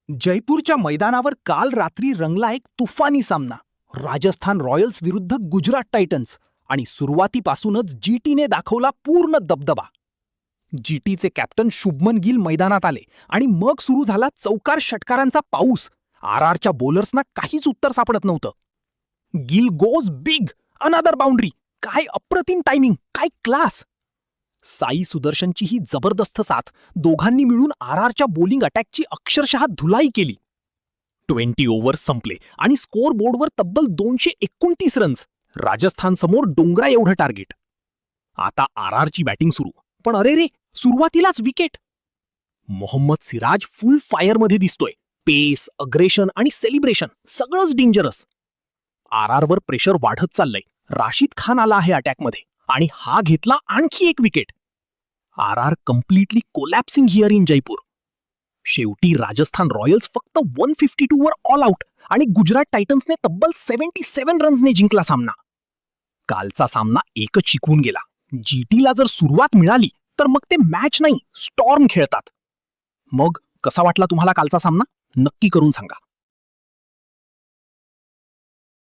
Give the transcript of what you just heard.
जयपूरच्या मैदानावर काल रात्री रंगला एक तुफानी सामना. राजस्थान रॉयल्स विरुद्ध गुजरात टायटन्स. आणि सुरुवातीपासूनच जीटीने दाखवला पूर्ण दबदबा. जीटीचे कॅप्टन शुभमन गिल मैदानात आले आणि मग सुरू झाला चौकार षटकारांचा पाऊस. आरआरच्या बॉलर्सना काहीच उत्तर सापडत नव्हतं. Gill goes big, another boundary. काय अप्रतिम टायमिंग, काय क्लास. साई सुदर्शनची ही जबरदस्त साथ. दोघांनी मिळून आरआरच्या बॉलिंग अटॅकची अक्षरशः धुलाई केली. 20 ओव्हर्स संपले आणि स्कोअर बोर्डवर तब्बल 229 रन्स. राजस्थानसमोर डोंगरा एवढं टार्गेट. आता आरआरची बॅटिंग सुरू. पण अरे रे, सुरुवातीलाच विकेट. मोहम्मद सिराज फुल फायरमध्ये दिसतोय. पेस, अग्रेशन आणि सेलिब्रेशन सगळंच डेंजरस. आरआरवर प्रेशर वाढत चाललंय. राशिद खान आला आहे अटॅकमध्ये आणि हा घेतला आणखी एक wicket. RR completely collapsing here in Jaipur. शेवटी राजस्थान रॉयल्स फक्त 152 वर ऑल आउट आणि गुजरात टायटन्सने तब्बल 77 रन्सने जिंकला सामना. कालचा सामना एकच शिकवून गेला. जीटीला जर सुरुवात मिळाली तर मग ते मॅच नाही, स्टॉर्म खेळतात. मग कसा वाटला तुम्हाला कालचा सामना? नक्की करून सांगा.